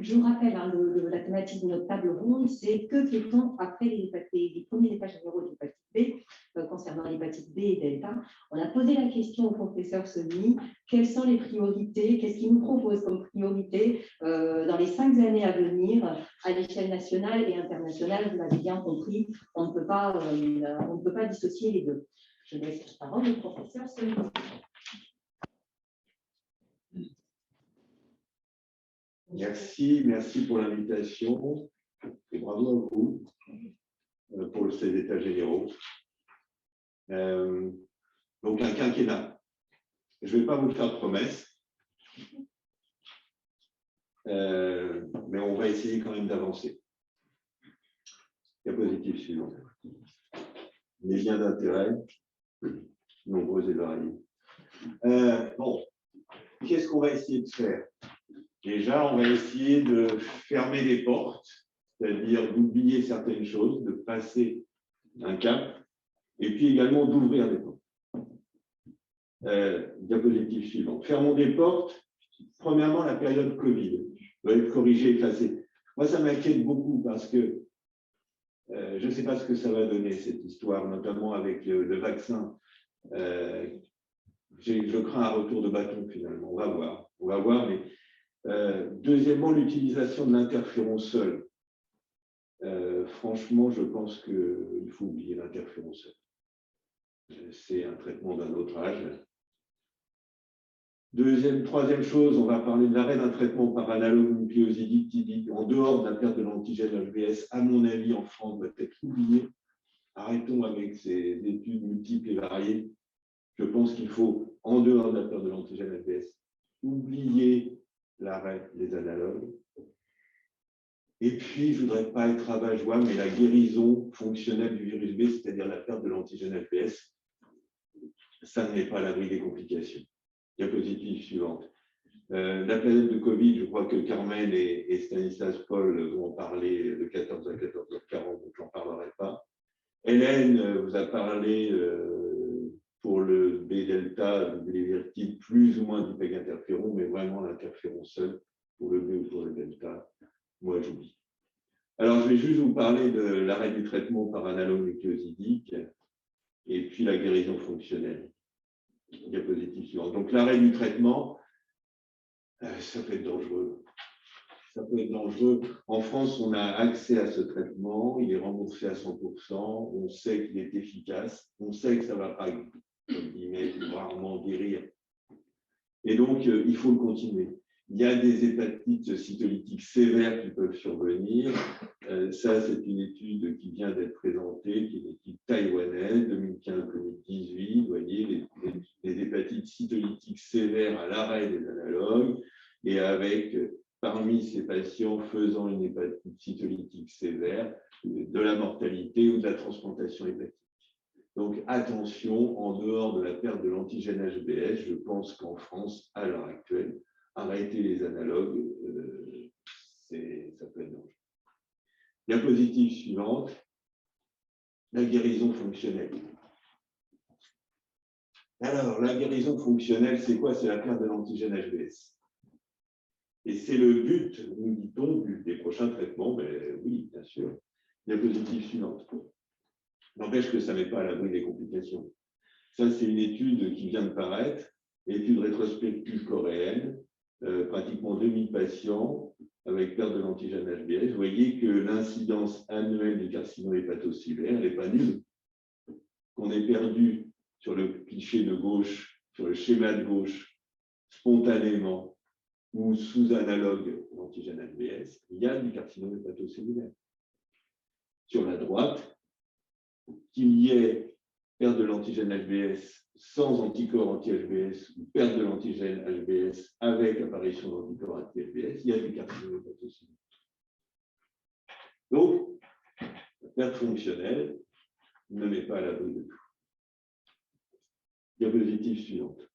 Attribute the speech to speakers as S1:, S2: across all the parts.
S1: Je vous rappelle, hein, la thématique de notre table ronde, c'est que fait-on après les premiers états généraux de l'hépatite B, concernant l'hépatite B et Delta. On a posé la question au professeur Sony, quelles sont les priorités, qu'est-ce qu'il nous propose comme priorité dans les 5 années à venir à l'échelle nationale et internationale. Vous l'avez bien compris, on ne peut pas dissocier les deux. Je laisse la parole au professeur Sony.
S2: Merci pour l'invitation et bravo à vous pour ces états généraux. Donc un quinquennat. Je ne vais pas vous faire de promesses, mais on va essayer quand même d'avancer. Diapositive suivante. Les liens d'intérêt, nombreux et variés. Bon, qu'est-ce qu'on va essayer de faire? Déjà, on va essayer de fermer les portes, c'est-à-dire d'oublier certaines choses, de passer un cap, et puis également d'ouvrir des portes. Diapositive suivante. Fermons des portes. Premièrement, la période Covid doit être corrigée, effacée. Moi, ça m'inquiète beaucoup parce que je ne sais pas ce que ça va donner, cette histoire, notamment avec le vaccin. Je crains un retour de bâton, finalement. On va voir, mais deuxièmement, l'utilisation de l'interféron seul. Franchement, je pense qu'il faut oublier l'interféron seul. C'est un traitement d'un autre âge. Troisième chose, on va parler de l'arrêt d'un traitement par analogue nucléosidique qui, en dehors de la perte de l'antigène HBS, à mon avis, en France, doit être oublié. Arrêtons avec ces études multiples et variées. Je pense qu'il faut, en dehors de la perte de l'antigène HBS, oublier l'arrêt des analogues. Et puis, je ne voudrais pas être rabat-joie, mais la guérison fonctionnelle du virus B, c'est-à-dire la perte de l'antigène HBS, ça ne met pas à l'abri des complications. Diapositive suivante. La planète de Covid, je crois que Carmen et Stanislas Paul vont en parler de 14 à 14h40, donc je n'en parlerai pas. Hélène vous a parlé pour le B-delta, de l'évertide, plus ou moins du PEG interféron, mais vraiment l'interféron seul, pour le B ou pour le delta, moi j'oublie. Alors je vais juste vous parler de l'arrêt du traitement par analogue nucléosidique et puis la guérison fonctionnelle. Diapositive suivante. Donc l'arrêt du traitement, ça peut être dangereux. Ça peut être dangereux. En France, on a accès à ce traitement, il est remboursé à 100%, on sait qu'il est efficace, on sait que ça ne va pas, comme guillemets, rarement guérir. Et donc, il faut le continuer. Il y a des hépatites cytolytiques sévères qui peuvent survenir. Ça, c'est une étude qui vient d'être présentée, qui est une étude taïwanaise, 2015-2018. Vous voyez, les hépatites cytolytiques sévères à l'arrêt des analogues, et avec, parmi ces patients faisant une hépatite cytolytique sévère, de la mortalité ou de la transplantation hépatique. Donc, attention, en dehors de la perte de l'antigène HBS, je pense qu'en France, à l'heure actuelle, arrêter les analogues, ça peut être dangereux. Diapositive suivante, la guérison fonctionnelle. Alors, la guérison fonctionnelle, c'est quoi? C'est la perte de l'antigène HBS. Et c'est le but, nous dit-on, des prochains traitements. Ben, oui, bien sûr. Diapositive suivante. N'empêche que ça ne met pas à l'abri des complications. Ça, c'est une étude qui vient de paraître, étude rétrospective coréenne, pratiquement 2000 patients avec perte de l'antigène HBS. Vous voyez que l'incidence annuelle du carcinome hépatocellulaire, elle n'est pas nulle. Qu'on ait perdu sur le cliché de gauche, sur le schéma de gauche, spontanément ou sous analogue d'antigène HBS, il y a du carcinome hépatocellulaire. Sur la droite, qu'il y ait perte de l'antigène HBS sans anticorps anti-HBS ou perte de l'antigène HBS avec apparition d'anticorps anti-HBS, il y a du carcinome hépatocellulaire. Donc, la perte fonctionnelle ne met pas à l'abri de tout. Diapositive suivante.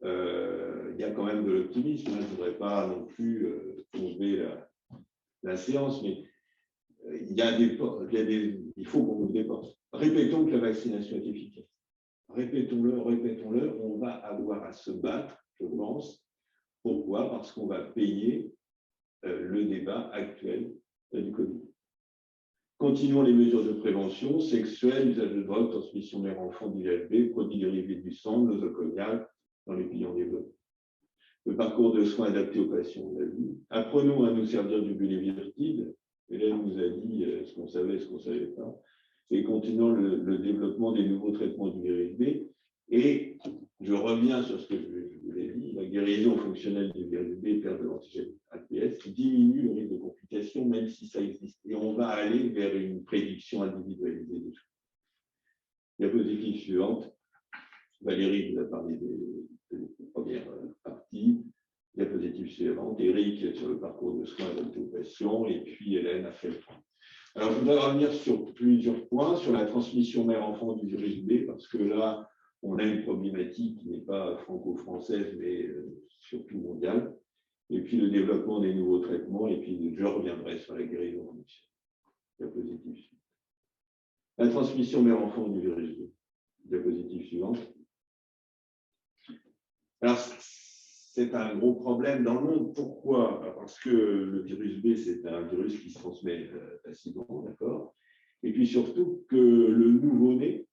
S2: Il y a quand même de l'optimisme. Je ne voudrais pas non plus tomber la séance, mais il faut qu'on ouvre des portes. Répétons que la vaccination est efficace. Répétons-le, on va avoir à se battre, je pense, Pourquoi? Parce qu'on va payer le débat actuel du Covid. Continuons les mesures de prévention sexuelle, usage de drogue, transmission mère-enfant d'IVB, produits dérivés du sang, nosocomial dans les pays en développement. Le parcours de soins adapté aux patients, on l'a vu. Apprenons à nous servir du bulévirtide. Hélène nous a dit ce qu'on savait et ce qu'on ne savait pas. Et continuons le développement des nouveaux traitements du virus B. Et je reviens sur ce que je vous l'ai dit, la guérison fonctionnelle du virus B, perte de l'antigène APS, diminue le risque de complications, même si ça existe. Et on va aller vers une prédiction individualisée des choses. Diapositive suivante. Valérie vous a parlé des premières parties. Diapositive suivante. Éric sur le parcours de soins adapté aux patients. Et puis Hélène a fait le point. Alors, je voudrais revenir sur plusieurs points, sur la transmission mère-enfant du virus B, parce que là, on a une problématique qui n'est pas franco-française, mais surtout mondiale. Et puis, le développement des nouveaux traitements. Et puis, je reviendrai sur la guérison fonctionnelle. Diapositive suivante. La transmission mère-enfant du virus B. Diapositive suivante. Alors, c'est un gros problème dans le monde. Pourquoi? Parce que le virus B, c'est un virus qui se transmet facilement, d'accord? Et puis surtout que le nouveau-né,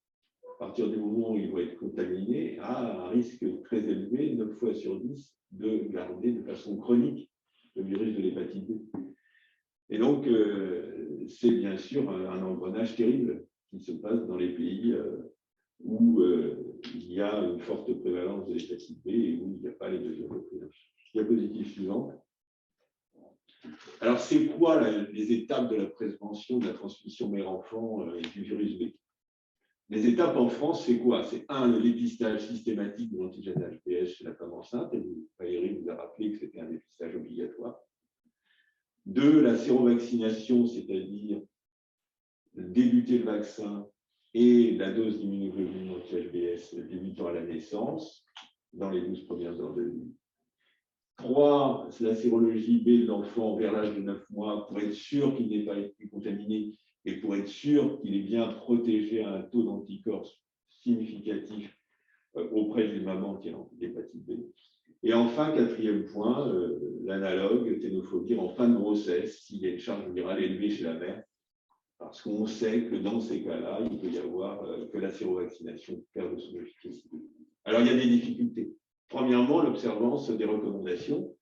S2: à partir du moment où il va être contaminé, a un risque très élevé, 9 fois sur 10, de garder de façon chronique le virus de l'hépatite B. Et donc, c'est bien sûr un engrenage terrible qui se passe dans les pays où il y a une forte prévalence de l'hépatite B et où il n'y a pas les mesures de prise en charge. Diapositive suivante. Alors, c'est quoi les étapes de la prévention de la transmission mère-enfant et du virus B? Les étapes en France, c'est quoi? C'est le dépistage systématique de l'antigène HBs chez la femme enceinte, et Valérie vous a rappelé que c'était un dépistage obligatoire. 2, la sérovaccination, c'est-à-dire débuter le vaccin et la dose d'immunoglobulines anti-HBs débutant à la naissance, dans les 12 premières heures de vie. 3, c'est la sérologie B de l'enfant vers l'âge de 9 mois pour être sûr qu'il n'ait pas été contaminé et pour être sûr qu'il est bien protégé à un taux d'anticorps significatif auprès d'une maman qui a l'hépatite B. Et enfin, 4e point, l'analogue ténophobie en fin de grossesse, s'il y a une charge virale élevée chez la mère, parce qu'on sait que dans ces cas-là, il peut y avoir que la sérovaccination perd de son efficacité. Alors, il y a des difficultés. Premièrement, l'observance des recommandations,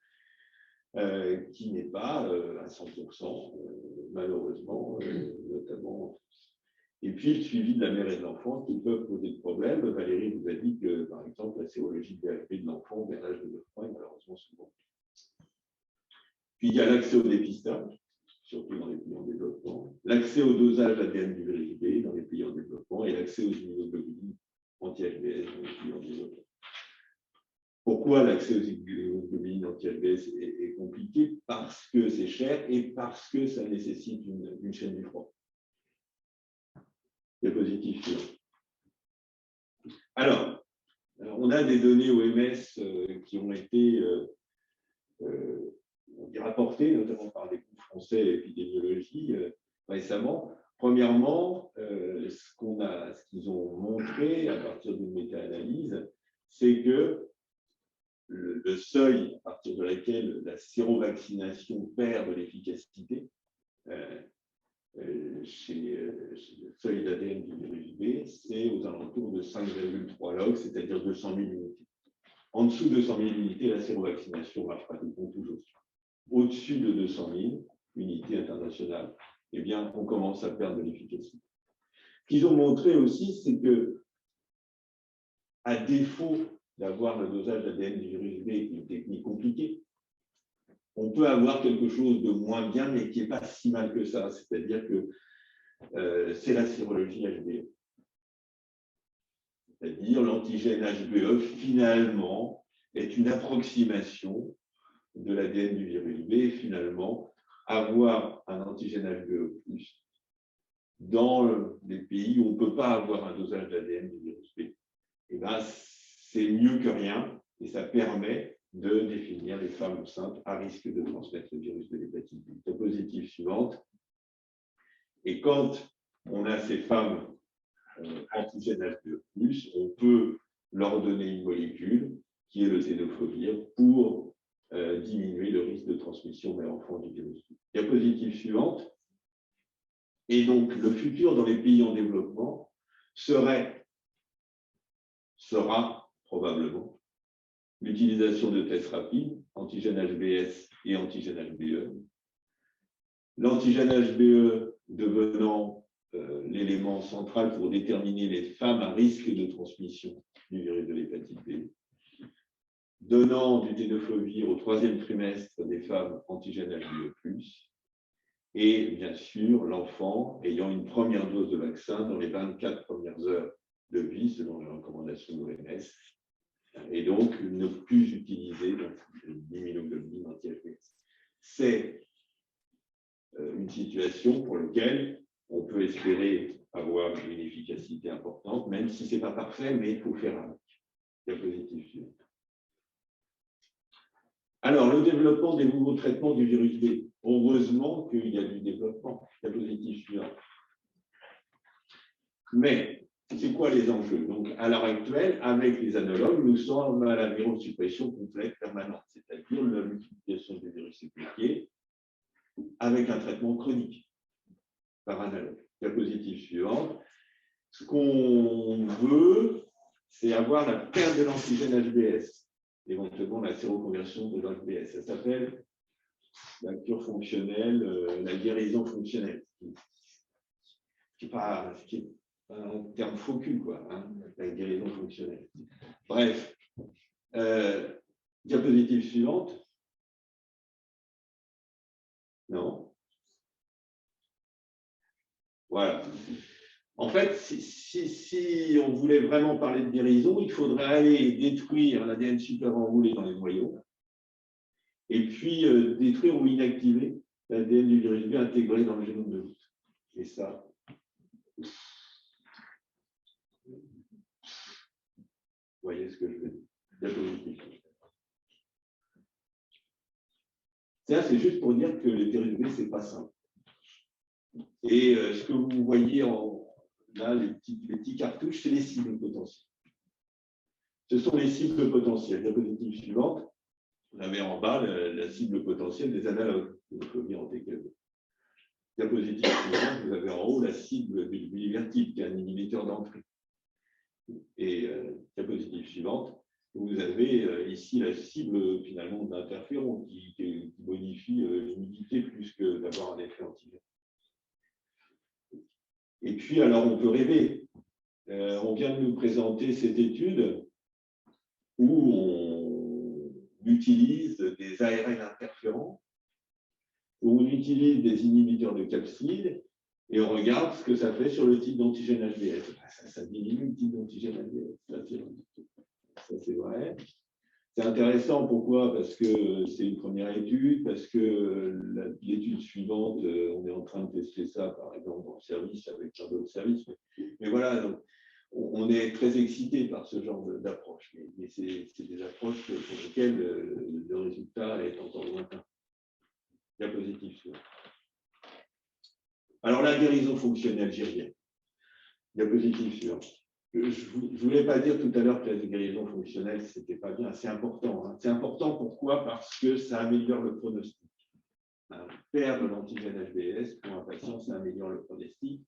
S2: qui n'est pas à 100%, malheureusement, notamment. Et puis, le suivi de la mère et de l'enfant qui peuvent poser des problèmes. Valérie vous a dit que, par exemple, la sérologie de BHB de l'enfant vers l'âge de 9 mois est malheureusement souvent. Puis, il y a l'accès au dépistage, surtout dans les pays en développement, l'accès au dosage ADN du virus B dans les pays en développement et l'accès aux immunoglobulines anti-HBs dans les pays en développement. Pourquoi l'accès aux immunoglobulines anti-HBs est compliqué? Parce que c'est cher et parce que ça nécessite une chaîne du froid. Diapositive suivante. Alors, on a des données OMS qui ont été rapportées, notamment par des groupes français d'épidémiologie récemment. Premièrement, ce qu'ils ont montré à partir d'une méta-analyse, c'est que le seuil à partir de laquelle la sérovaccination perd de l'efficacité, chez le seuil d'ADN du virus B, c'est aux alentours de 5,3 log, c'est-à-dire 200 000 unités. En dessous de 200 000 unités, la sérovaccination marche pratiquement toujours. Au-dessus de 200 000 unités internationales, eh bien, on commence à perdre de l'efficacité. Ce qu'ils ont montré aussi, c'est que, à défaut d'avoir le dosage d'ADN du virus B, qui est une technique compliquée, on peut avoir quelque chose de moins bien, mais qui n'est pas si mal que ça. C'est-à-dire que c'est la sérologie HBE. C'est-à-dire l'antigène HBE, finalement, est une approximation de l'ADN du virus B. Et finalement, avoir un antigène HBE+, dans les pays où on ne peut pas avoir un dosage d'ADN du virus B, eh ben, c'est mieux que rien et ça permet de définir les femmes enceintes à risque de transmettre le virus de l'hépatite B. Diapositive suivante. Et quand on a ces femmes antigènes HBE+, on peut leur donner une molécule qui est le tenofovir pour diminuer le risque de transmission vers l'enfant du virus. Diapositive suivante. Et donc, le futur dans les pays en développement sera probablement l'utilisation de tests rapides, antigène HBS et antigène HBE. L'antigène HBE devenant l'élément central pour déterminer les femmes à risque de transmission du virus de l'hépatite B, donnant du tenofovir au 3e trimestre des femmes antigène HBE+, et bien sûr l'enfant ayant une première dose de vaccin dans les 24 premières heures de vie, selon les recommandations de l'OMS, et donc ne plus utiliser l'immunoglobulines anti-HBS. C'est une situation pour laquelle on peut espérer avoir une efficacité importante, même si ce n'est pas parfait, mais il faut faire avec. Diapositive suivante. Alors, le développement des nouveaux traitements du virus B. Heureusement qu'il y a du développement. Diapositive suivante. Mais, c'est quoi les enjeux? Donc, à l'heure actuelle, avec les analogues, nous sommes à la virosuppression complète permanente, c'est-à-dire la multiplication du virus épliqué avec un traitement chronique par analogue. Diapositive suivante. Ce qu'on veut, c'est avoir la perte de l'antigène HBS, éventuellement la séroconversion de l'HBS. Ça s'appelle la cure fonctionnelle, la guérison fonctionnelle. Ce n'est pas un terme faux cul, quoi, hein, la guérison fonctionnelle. Bref, diapositive suivante. Non. Voilà. En fait, si on voulait vraiment parler de guérison, il faudrait aller détruire l'ADN super-enroulé dans les noyaux et puis détruire ou inactiver l'ADN du virus B intégré dans le génome de l'hôte. Et ça, vous voyez ce que je veux dire. Diapositive. Ça, c'est juste pour dire que le virus B, ce n'est pas simple. Et ce que vous voyez là, les petits cartouches, c'est les cibles potentielles. Ce sont les cibles potentielles. Diapositive suivante. Vous avez en bas la cible potentielle des analogues de phobie en TKV. Diapositive suivante, vous avez en haut la cible du bulivertide, qui est un inhibiteur d'entrée. Et diapositive suivante, vous avez ici la cible finalement d'interféron qui modifie l'humidité plus que d'avoir un effet antigène. Et puis, alors, on peut rêver. On vient de nous présenter cette étude où on utilise des ARN interférents, où on utilise des inhibiteurs de capsid, et on regarde ce que ça fait sur le type d'antigène HBS. Ça diminue le type d'antigène HBS. Ça, c'est vrai. C'est intéressant, pourquoi? Parce que c'est une première étude, parce que l'étude suivante, on est en train de tester ça, par exemple, dans le service, avec plein d'autres services. Mais voilà, donc, on est très excité par ce genre d'approche. Mais c'est des approches pour lesquelles le résultat est encore lointain. Diapositive. Alors, la guérison fonctionnelle, j'y reviens. Diapositive suivante. Je ne voulais pas dire tout à l'heure que la guérison fonctionnelle, ce n'était pas bien. C'est important. Hein. C'est important, pourquoi? Parce que ça améliore le pronostic. Perdre l'antigène HBS pour un patient, ça améliore le pronostic.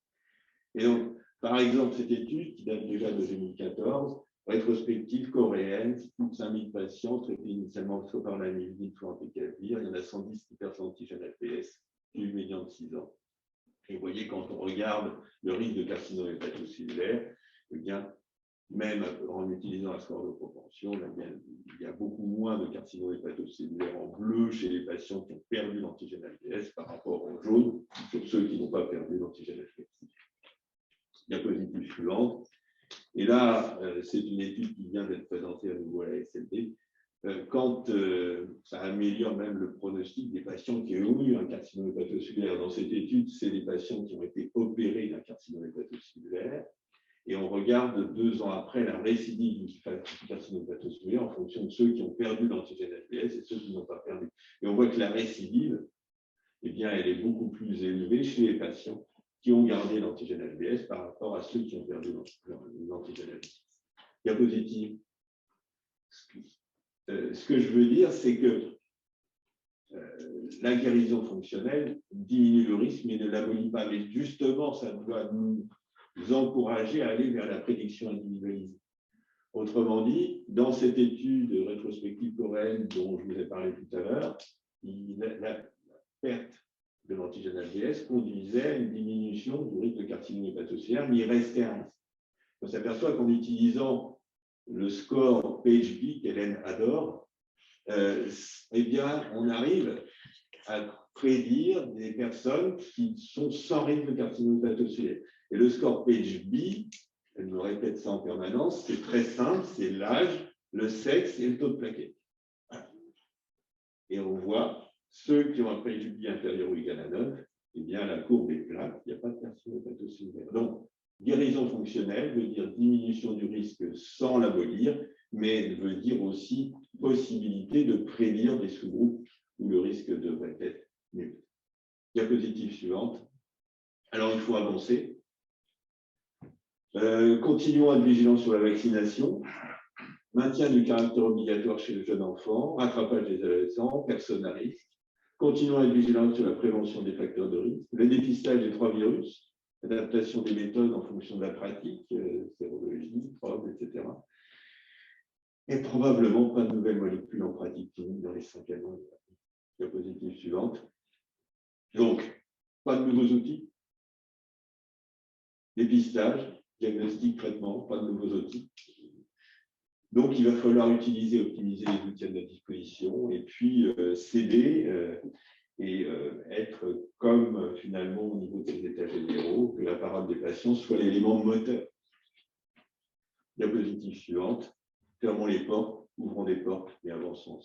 S2: Et donc, par exemple, cette étude, qui date déjà de 2014, rétrospective coréenne, plus de 5000 patients traités initialement soit par l'amylidine, soit en TKV. Il y en a 110 qui perdent l'antigène HBS, plus médian de 6 ans. Et vous voyez, quand on regarde le risque de carcinome hépatocellulaire, eh bien, même en utilisant un score de propension, il y a beaucoup moins de carcinome hépatocellulaire en bleu chez les patients qui ont perdu l'antigène HBS par rapport en jaune sur ceux qui n'ont pas perdu l'antigène HBS. Diapositive suivante. Et là, c'est une étude qui vient d'être présentée à nouveau à la SLD. Quand ça améliore même le pronostic des patients qui ont eu un carcinome hépatocellulaire. Dans cette étude, c'est des patients qui ont été opérés d'un carcinome hépatocellulaire. Et on regarde 2 ans après la récidive du carcinome hépatocellulaire en fonction de ceux qui ont perdu l'antigène HBS et ceux qui n'ont pas perdu. Et on voit que la récidive, eh bien, elle est beaucoup plus élevée chez les patients qui ont gardé l'antigène HBS par rapport à ceux qui ont perdu l'antigène HBS. Diapositive. Ce que je veux dire, c'est que la guérison fonctionnelle diminue le risque, mais ne l'abolit pas. Mais justement, ça doit nous encourager à aller vers la prédiction individualisée. Autrement dit, dans cette étude rétrospective coréenne dont je vous ai parlé tout à l'heure, la perte de l'antigène HBS conduisait à une diminution du risque de carcinome hépatocellulaire, mais il restait un risque. On s'aperçoit qu'en utilisant le score PHB qu'Hélène adore, eh bien, on arrive à prédire des personnes qui sont sans risque de carcinome hépatocellulaire. Et le score PHB, elle me répète ça en permanence, c'est très simple, c'est l'âge, le sexe et le taux de plaquettes. Et on voit ceux qui ont un PHB inférieur ou égal à 9, eh bien, la courbe est plate, il n'y a pas de carcinome hépatocellulaire. Donc, guérison fonctionnelle veut dire diminution du risque sans l'abolir, mais veut dire aussi possibilité de prédire des sous-groupes où le risque devrait être nul. Diapositive suivante. Alors, il faut avancer. Continuons à être vigilants sur la vaccination. Maintien du caractère obligatoire chez le jeune enfant, rattrapage des adolescents, personnes à risque. Continuons à être vigilants sur la prévention des facteurs de risque, le dépistage des 3 virus, adaptation des méthodes en fonction de la pratique, sérologie, preuves, etc. Et probablement pas de nouvelles molécules en pratique clinique dans les 5 années. Diapositive suivante. Donc, pas de nouveaux outils. Dépistage, diagnostic, traitement, pas de nouveaux outils. Donc, il va falloir utiliser, optimiser les outils à notre disposition et puis céder et être comme finalement au niveau de ces états généraux, que la parole des patients soit l'élément moteur. Diapositive suivante. Fermons les portes, ouvrons des portes et avançons.